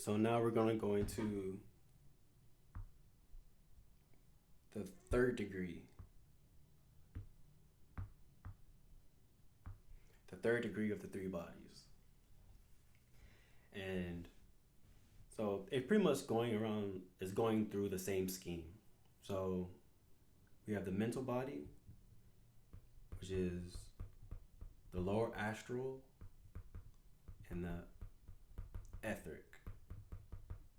So now we're going to go into the third degree. The third degree of the three bodies. And so it pretty much going through the same scheme. So we have the mental body, which is the lower astral and the etheric,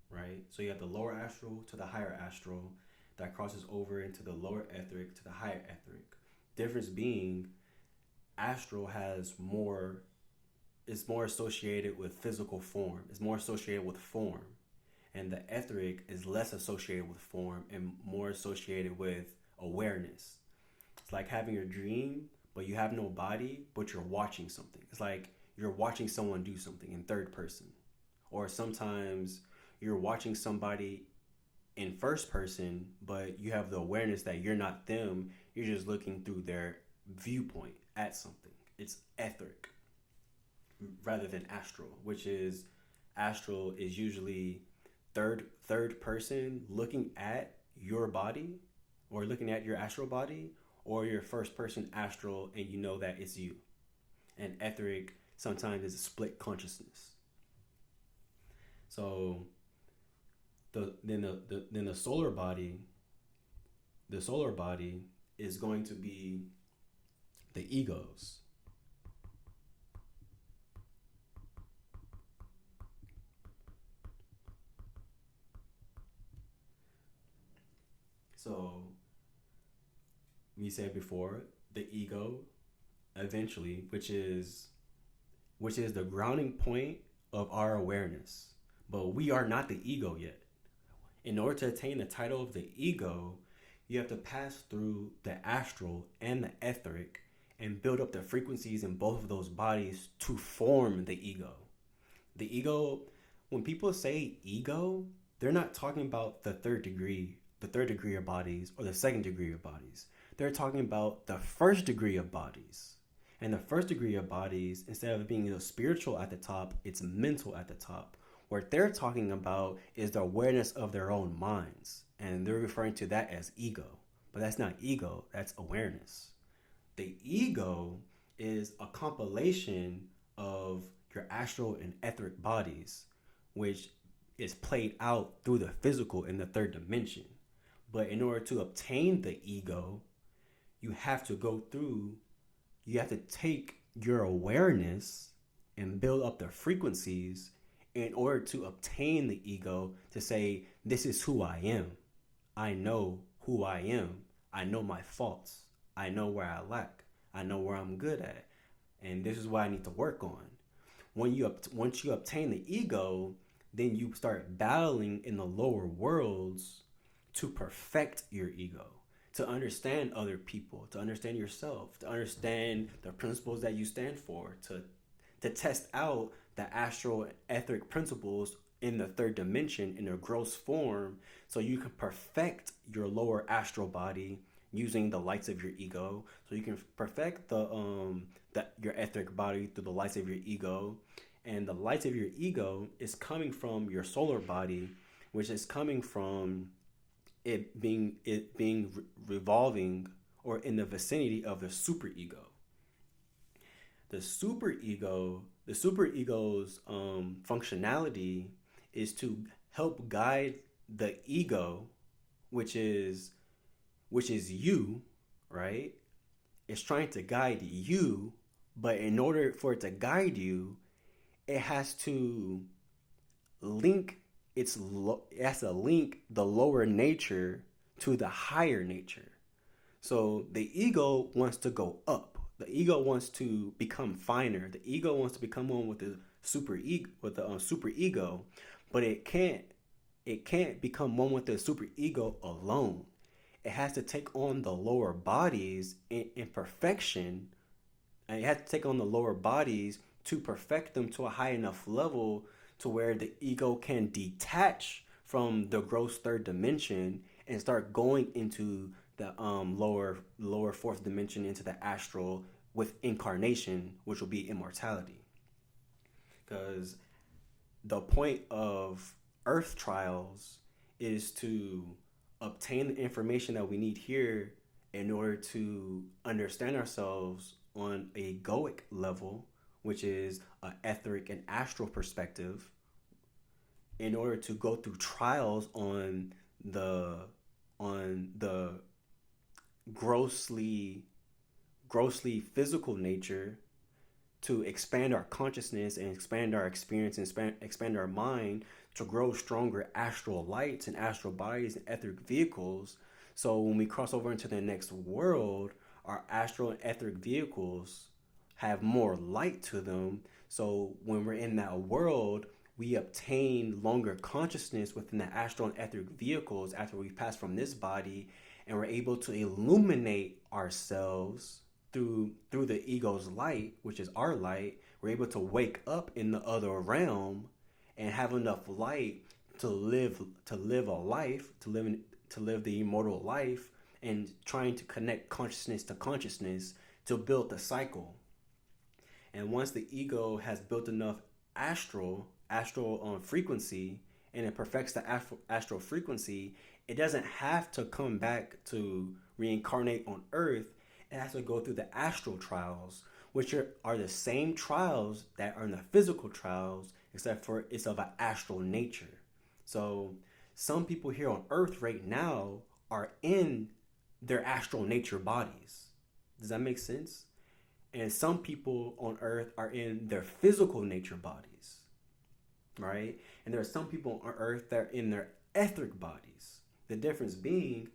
right? So you have the lower astral to the higher astral that crosses over into the lower etheric to the higher etheric. Difference being, astral has more, is more associated with physical form, it's more associated with form. And the etheric is less associated with form and more associated with awareness. It's like having a dream, but you have no body, but you're watching something. It's like you're watching someone do something in third person. Or sometimes you're watching somebody in first person, but you have the awareness that you're not them. You're just looking through their viewpoint at something. It's etheric rather than astral, which is astral is usually third person looking at your body or looking at your astral body, or your first person astral and you know that it's you. And etheric sometimes is a split consciousness. So then the solar body, is going to be the egos. So we said before, the ego eventually, which is the grounding point of our awareness. But we are not the ego yet. In order to attain the title of the ego, you have to pass through the astral and the etheric and build up the frequencies in both of those bodies to form the ego. The ego, when people say ego, they're not talking about the third degree of bodies or the second degree of bodies. They're talking about the first degree of bodies. And the first degree of bodies, instead of being spiritual at the top, it's mental at the top. What they're talking about is the awareness of their own minds. And they're referring to that as ego. But that's not ego, that's awareness. The ego is a compilation of your astral and etheric bodies, which is played out through the physical in the third dimension. But in order to obtain the ego, you have to take your awareness and build up the frequencies in order to obtain the ego to say, this is who I am. I know who I am. I know my faults. I know where I lack. I know where I'm good at. And this is what I need to work on. Once you obtain the ego, then you start battling in the lower worlds to perfect your ego, to understand other people, to understand yourself, to understand the principles that you stand for, to test out the astral and etheric principles in the third dimension in a gross form, so you can perfect your lower astral body using the lights of your ego. So you can perfect your etheric body through the lights of your ego, and the lights of your ego is coming from your solar body, which is coming from it being revolving or in the vicinity of the superego. The superego's functionality is to help guide the ego, which is you, right? It's trying to guide you, but in order for it to guide you, it has to link it has to link the lower nature to the higher nature. So the ego wants to go up. The ego wants to become finer. The ego wants to become one with the super ego, but it can't. It can't become one with the super ego alone. It has to take on the lower bodies in perfection, and it has to take on the lower bodies to perfect them to a high enough level to where the ego can detach from the gross third dimension and start going into the lower fourth dimension, into the astral with incarnation, which will be immortality. Because the point of earth trials is to obtain the information that we need here in order to understand ourselves on a egoic level, which is an etheric and astral perspective, in order to go through trials the on the grossly physical nature, to expand our consciousness and expand our experience and expand our mind, to grow stronger astral lights and astral bodies and etheric vehicles. So when we cross over into the next world, our astral and etheric vehicles have more light to them. So when we're in that world, we obtain longer consciousness within the astral and etheric vehicles after we pass from this body, and we're able to illuminate ourselves through the ego's light, which is our light. We're able to wake up in the other realm and have enough light to live a life, to live the immortal life, and trying to connect consciousness to consciousness to build the cycle. And once the ego has built enough astral frequency, and it perfects the astral frequency, it doesn't have to come back to reincarnate on earth. It has to go through the astral trials, which are the same trials that are in the physical trials, except for it's of an astral nature. So some people here on earth right now are in their astral nature bodies. Does that make sense? And some people on earth are in their physical nature bodies, right? And there are some people on earth that are in their etheric bodies. The difference being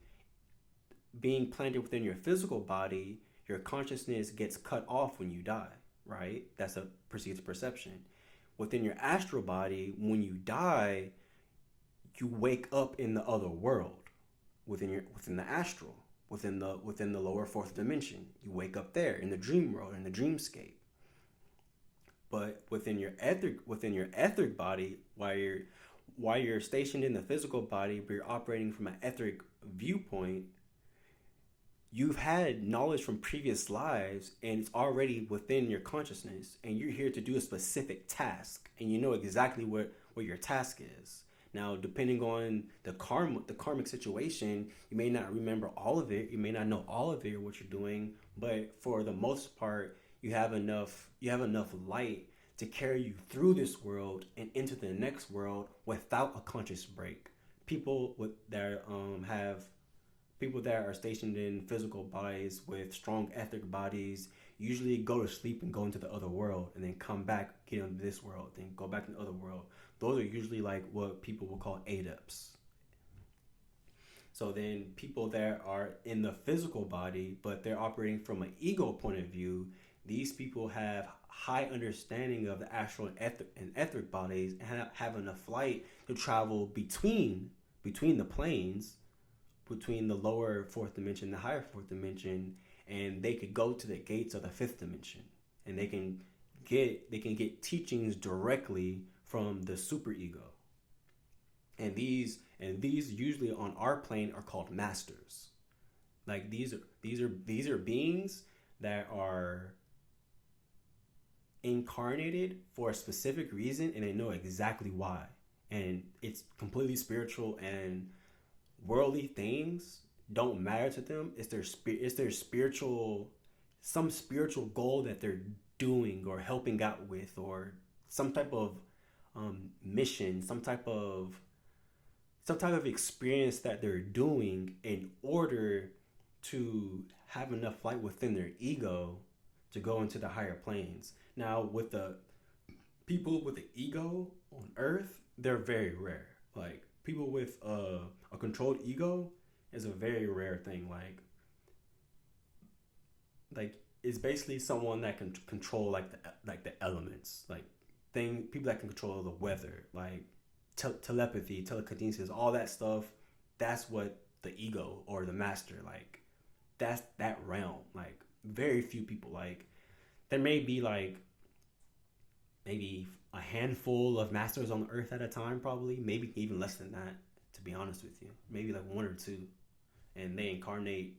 planted within your physical body, your consciousness gets cut off when you die, right? That's a perceived perception. Within your astral body, when you die, you wake up in the other world, within the astral, within the lower fourth dimension. You wake up there in the dream world, in the dreamscape. But within your etheric body, while you're stationed in the physical body, but you're operating from an etheric viewpoint, you've had knowledge from previous lives, and it's already within your consciousness, and you're here to do a specific task, and you know exactly what your task is. Now, depending on the karmic situation, you may not remember all of it, you may not know all of it or what you're doing, but for the most part, you have enough light to carry you through this world and into the next world without a conscious break. People that are stationed in physical bodies with strong etheric bodies usually go to sleep and go into the other world, and then come back, get into this world, then go back to the other world. Those are usually like what people will call adepts. So then people that are in the physical body, but they're operating from an ego point of view, these people have high understanding of the astral and etheric bodies, and have enough light to travel between the planes, between the lower fourth dimension and the higher fourth dimension, and they could go to the gates of the fifth dimension, and they can get teachings directly from the superego. And these usually on our plane are called masters. Like these are beings that are incarnated for a specific reason, and they know exactly why. And it's completely spiritual, and worldly things don't matter to them. It's their spiritual, some spiritual goal that they're doing or helping out with, or some type of mission, some type of experience that they're doing in order to have enough light within their ego to go into the higher planes. Now, with the people with the ego on Earth, they're very rare. Like people with a controlled ego is a very rare thing. Like it's basically someone that can control like the elements, like people that can control the weather, like telepathy, telekinesis, all that stuff. That's what the ego or the master, like that's that realm. Like very few people, like there may be like maybe a handful of masters on the earth at a time, probably, maybe even less than that, to be honest with you. Maybe like one or two, and they incarnate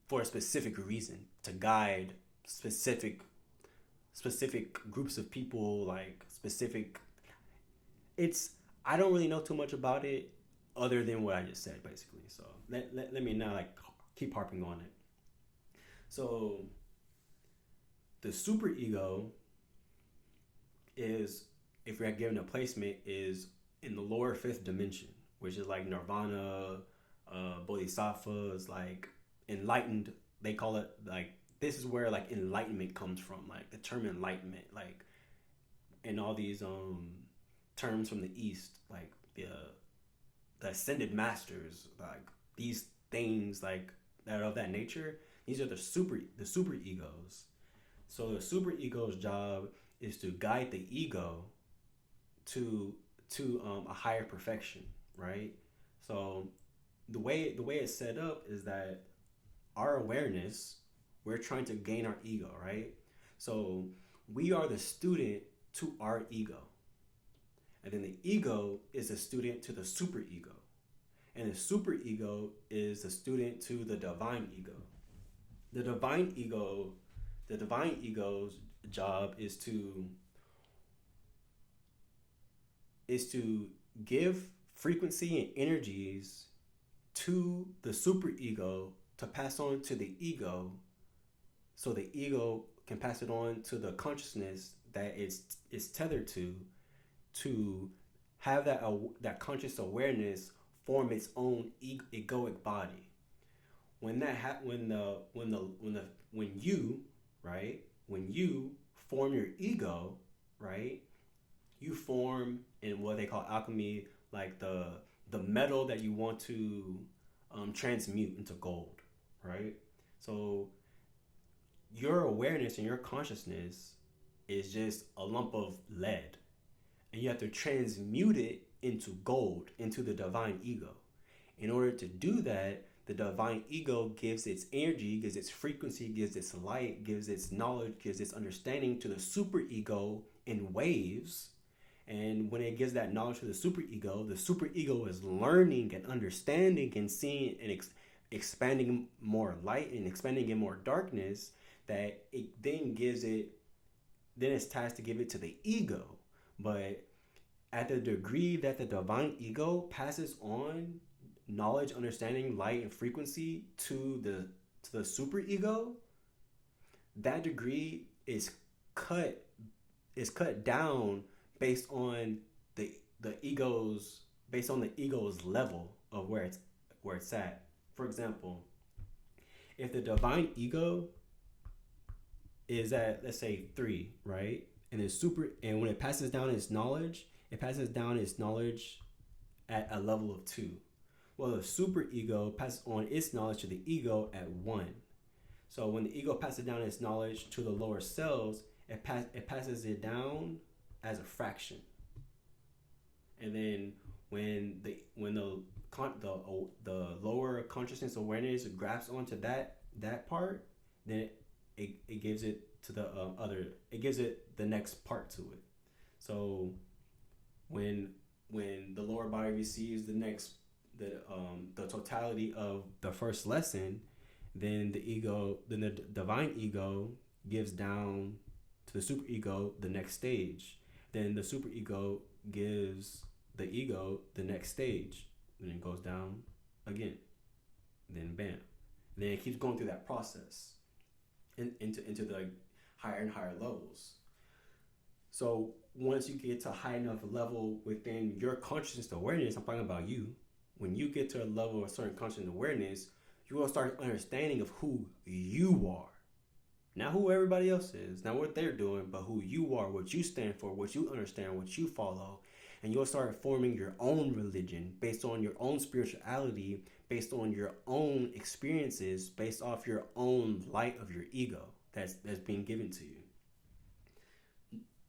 for a specific reason to guide specific groups of people, like specific it's I don't really know too much about it other than what I just said, basically. So let me not like keep harping on it. So the superego is, if you're given a placement, is in the lower fifth dimension, which is like nirvana, bodhisattvas, like enlightened. They call it like, this is where like enlightenment comes from, like the term enlightenment, like in all these terms from the east, like the ascended masters, like these things like that are of that nature. These are the super egos. So the super ego's job is to guide the ego to a higher perfection, right? So the way it's set up is that our awareness, we're trying to gain our ego, right? So we are the student to our ego, and then the ego is a student to the superego, and the superego is a student to the divine ego. The divine ego, the divine ego's job is to give frequency and energies to the superego to pass on to the ego, so the ego can pass it on to the consciousness that it's tethered to have that conscious awareness form its own egoic body. When that when you, right, when you form your ego, right, you form in what they call alchemy, like the metal that you want to transmute into gold, right? So your awareness and your consciousness is just a lump of lead, and you have to transmute it into gold, into the divine ego. In order to do that, the divine ego gives its energy, gives its frequency, gives its light, gives its knowledge, gives its understanding to the superego in waves. And when it gives that knowledge to the superego is learning and understanding and seeing and expanding more light and expanding in more darkness, that it then gives it, then it's tasked to give it to the ego. But at the degree that the divine ego passes on knowledge, understanding, light, and frequency to the superego, that degree cut is cut down based on the ego's based on the ego's level of where it's at. For example, if the divine ego is at, let's say, 3, right, and when it passes down its knowledge, at a level of 2. Well, the superego passes on its knowledge to the ego at 1. So when the ego passes down its knowledge to the lower cells, it passes it down as a fraction. And then when the lower consciousness awareness grasps onto that part, then it gives it to the it gives it the next part to it. So when the lower body receives the totality of the first lesson, then the divine ego gives down to the superego the next stage. Then the superego gives the ego the next stage. Then it goes down again. Then bam. Then it keeps going through that process into the higher and higher levels. So once you get to a high enough level within your consciousness awareness, I'm talking about you. When you get to a level of certain conscious awareness, you will start understanding of who you are. Not who everybody else is, not what they're doing, but who you are, what you stand for, what you understand, what you follow. And you'll start forming your own religion based on your own spirituality, based on your own experiences, based off your own light of your ego that's being given to you.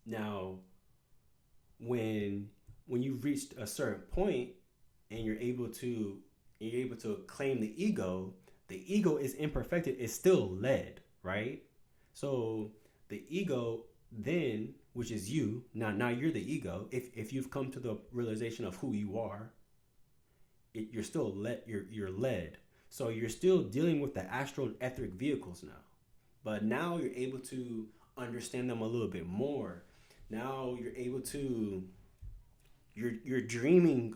Now, when you've reached a certain point and you're able to claim the ego is imperfected, it's still lead, right? So the ego then, which is you, now you're the ego. If you've come to the realization of who you are, you're still you're led. So you're still dealing with the astral and etheric vehicles now, but now you're able to understand them a little bit more. Now you're able to you're dreaming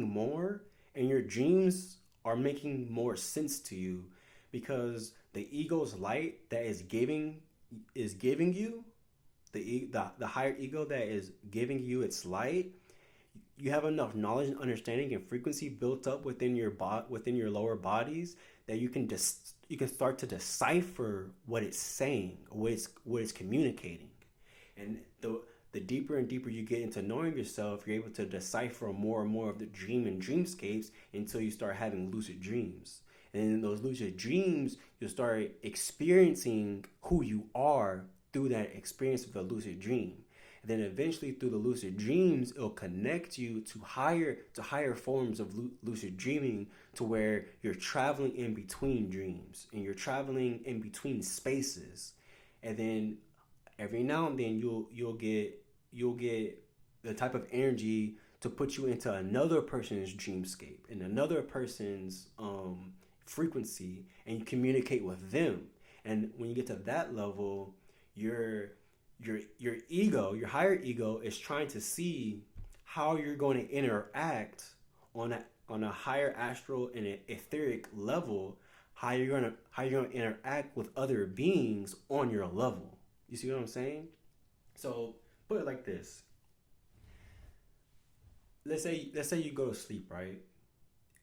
more, and your dreams are making more sense to you because the ego's light that is giving you the higher ego that is giving you its light. You have enough knowledge and understanding and frequency built up within within your lower bodies that you can start to decipher what it's saying, what it's communicating. And the deeper and deeper you get into knowing yourself, you're able to decipher more and more of the dream and dreamscapes until you start having lucid dreams. And in those lucid dreams, you'll start experiencing who you are through that experience of the lucid dream. And then eventually through the lucid dreams, it'll connect you to higher forms of lucid dreaming, to where you're traveling in between dreams and you're traveling in between spaces. And then every now and then you'll get the type of energy to put you into another person's dreamscape and another person's frequency, and you communicate with them. And when you get to that level, your ego, your higher ego, is trying to see how you're going to interact on a higher astral and an etheric level, how you're gonna interact with other beings on your level. You see what I'm saying? So put it like this. Let's say you go to sleep, right?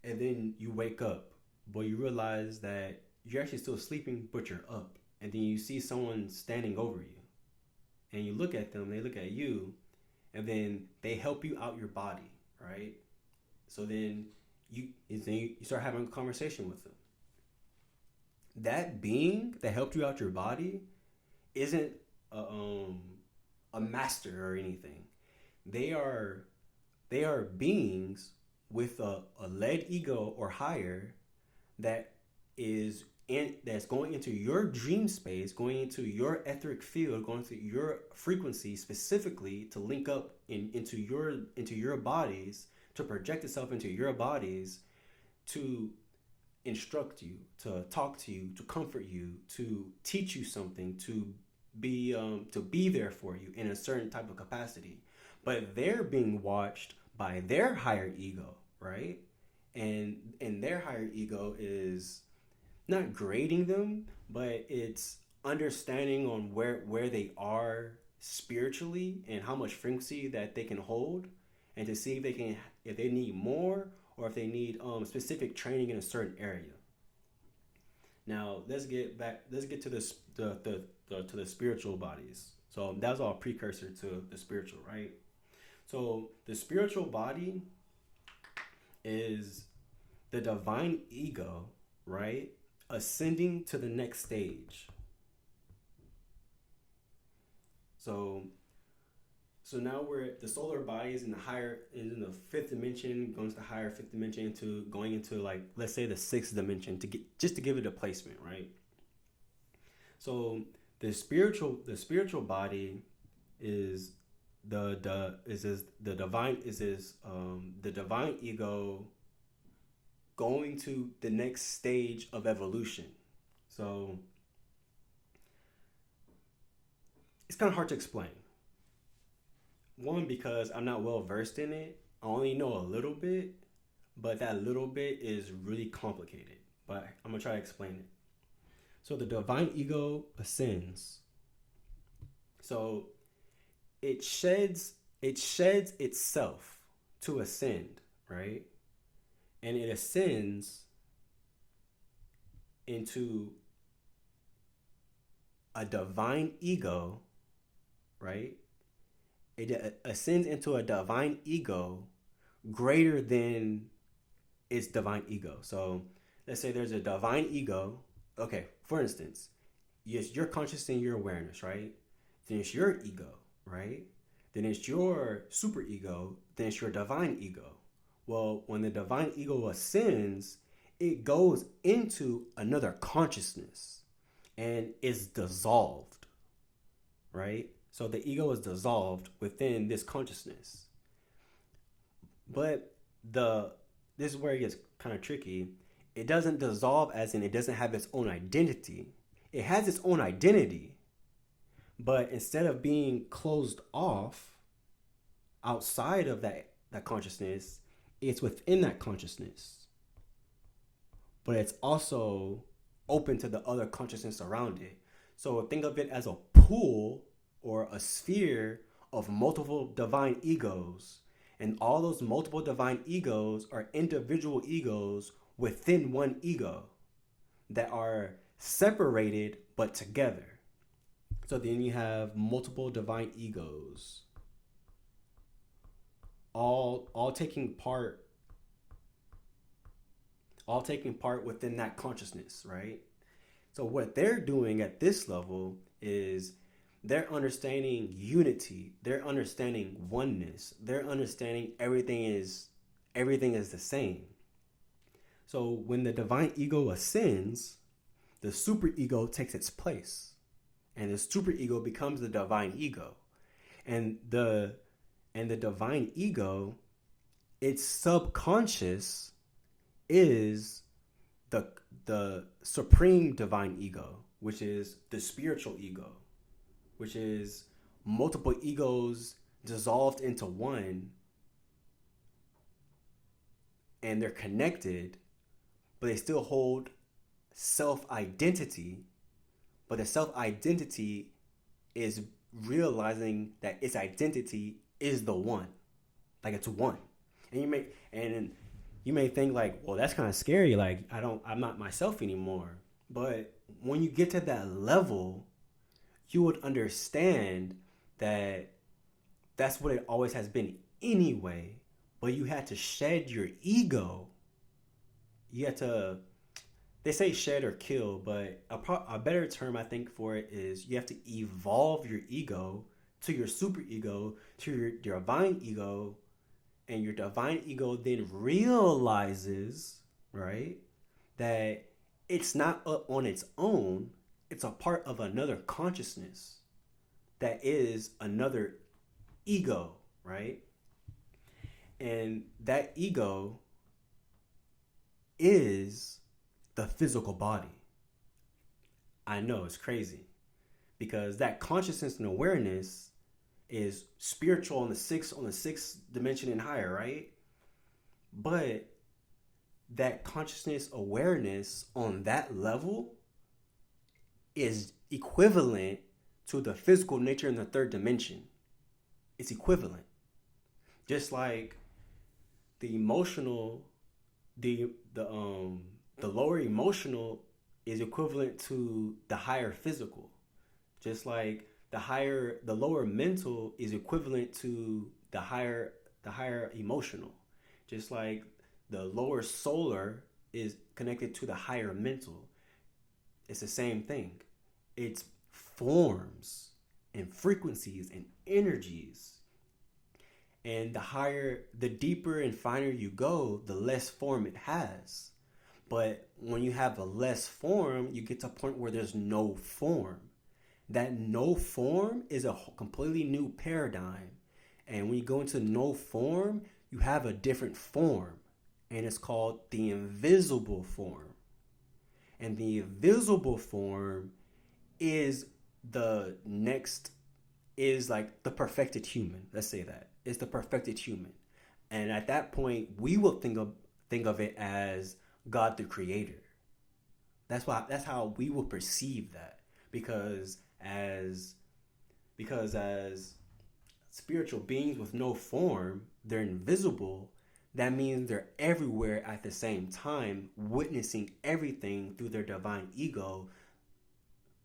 And then you wake up, but you realize that you're actually still sleeping, but you're up. And then you see someone standing over you. And you look at them, they look at you, and then they help you out your body, right? So then you start having a conversation with them. That being that helped you out your body isn't a master or anything. They are beings with a lead ego or higher that that's going into your dream space, going into your etheric field, going to your frequency specifically to link up into your bodies, to project itself into your bodies, to instruct you, to talk to you, to comfort you, to teach you something, to be there for you in a certain type of capacity. But they're being watched by their higher ego, right? And their higher ego is not grading them, but it's understanding on where they are spiritually and how much frequency that they can hold, and to see if they need more, or if they need specific training in a certain area. Now let's get to the spiritual bodies. So that was all precursor to the spiritual, right? So the spiritual body is the divine ego, right? Ascending to the next stage. So now the solar body is in the fifth dimension, going to the higher fifth dimension, going into, like, let's say the sixth dimension, to give it a placement, right? So the spiritual body is the divine ego going to the next stage of evolution. So it's kind of hard to explain. One, because I'm not well versed in it. I only know a little bit, but that little bit is really complicated. But I'm gonna try to explain it. So the divine ego ascends. So it sheds itself to ascend, right? And it ascends into a divine ego, right? It ascends into a divine ego greater than its divine ego. So let's say there's a divine ego. Okay, for instance, yes, you're conscious in your awareness, right? Then it's your ego, right? Then it's your super ego. Then it's your divine ego. Well, when the divine ego ascends, it goes into another consciousness and is dissolved, right? So the ego is dissolved within this consciousness. But this is where it gets kind of tricky. It doesn't dissolve as in it doesn't have its own identity. It has its own identity, but instead of being closed off outside of that consciousness, it's within that consciousness, but it's also open to the other consciousness around it. So think of it as a pool or a sphere of multiple divine egos. And all those multiple divine egos are individual egos within one ego that are separated but together. So then you have multiple divine egos, all taking part, all taking part within that consciousness, right? So what they're doing at this level is they're understanding unity, they're understanding oneness, they're understanding everything is the same. So when the divine ego ascends, the superego takes its place, and the superego becomes the divine ego. And the divine ego, its subconscious is the supreme divine ego, which is the spiritual ego, which is multiple egos dissolved into one, and they're connected, but they still hold self-identity. But the self-identity is realizing that its identity is the one, like it's one. And you may think like, well, that's kind of scary. Like I'm not myself anymore. But when you get to that level, you would understand that that's what it always has been anyway. But you had to shed your ego. You had to, they say shed or kill, but a better term I think for it is you have to evolve your ego to your superego, to your divine ego, and your divine ego then realizes, right, that it's not up on its own, it's a part of another consciousness that is another ego, right? And that ego is the physical body. I know it's crazy because that consciousness and awareness is spiritual on the sixth dimension and higher, right? But that consciousness awareness on that level is equivalent to the physical nature in the third dimension. It's equivalent. Just like the emotional, the lower emotional is equivalent to the higher physical. Just like the lower mental is equivalent to the higher emotional. Just like the lower solar is connected to the higher mental. It's the same thing. It's forms and frequencies and energies. And the deeper and finer you go, the less form it has. But when you have a less form, you get to a point where there's no form. That no form is a completely new paradigm. And when you go into no form, you have a different form. And it's called the invisible form. And the invisible form is like the perfected human. Let's say that. It's the perfected human. And at that point, we will think of it as God the Creator. That's how we will perceive that. Because as spiritual beings with no form, they're invisible. That means they're everywhere at the same time, witnessing everything through their divine ego.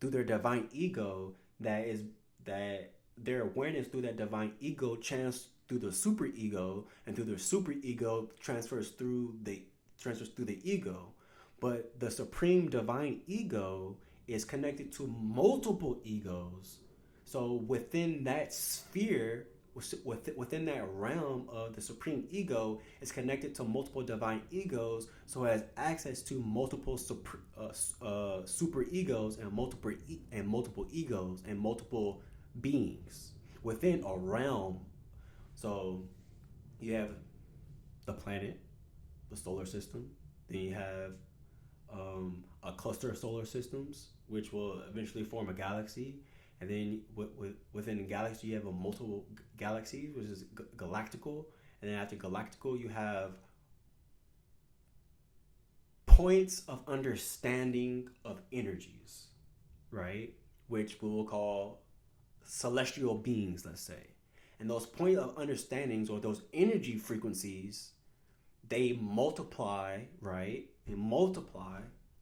Through their divine ego, that their awareness through that divine ego channels through the superego, and through their superego transfers through the ego. But the supreme divine ego is connected to multiple egos. So within that sphere, within that realm of the supreme ego, is connected to multiple divine egos, so it has access to multiple super egos and multiple egos and multiple beings within a realm. So you have the planet, the solar system. Then you have a cluster of solar systems, which will eventually form a galaxy. And then within the galaxy, you have a multiple galaxies, which is galactical. And then after galactical, you have points of understanding of energies, right? Which we will call celestial beings, let's say. And those points of understandings or those energy frequencies, they multiply, right? They multiply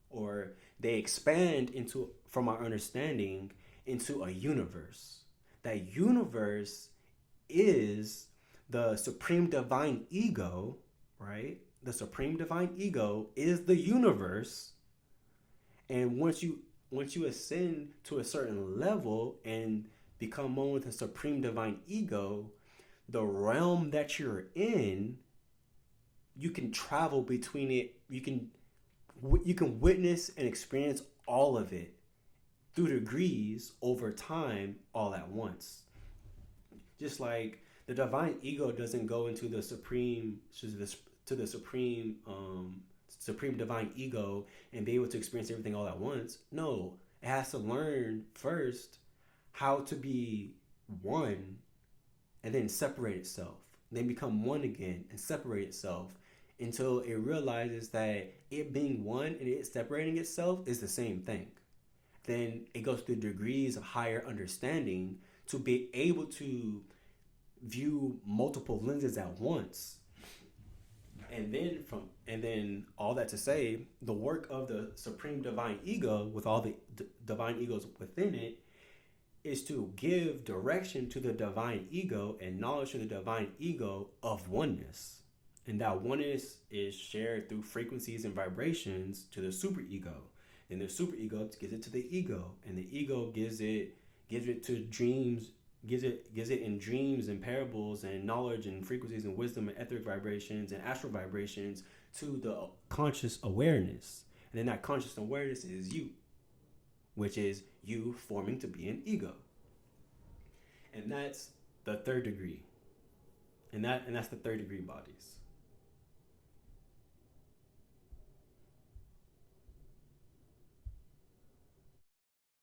or they expand into from our understanding into a universe. That universe is the supreme divine ego, right? The supreme divine ego is the universe. And once you ascend to a certain level and become one with the supreme divine ego, the realm that you're in, you can travel between it. You can witness and experience all of it through degrees over time all at once. Just like the divine ego doesn't go into the supreme to the supreme divine ego and be able to experience everything all at once. No, it has to learn first how to be one and then separate itself, then become one again and separate itself until it realizes that it being one and it separating itself is the same thing. Then it goes through degrees of higher understanding to be able to view multiple lenses at once. And then all that to say, the work of the supreme divine ego with all the divine egos within it is to give direction to the divine ego and knowledge to the divine ego of oneness. And that oneness is shared through frequencies and vibrations to the superego. And the superego gives it to the ego. And the ego gives it to dreams, gives it in dreams and parables and knowledge and frequencies and wisdom and etheric vibrations and astral vibrations to the conscious awareness. And then that conscious awareness is you, which is you forming to be an ego. And that's the third degree. And that's the third degree bodies.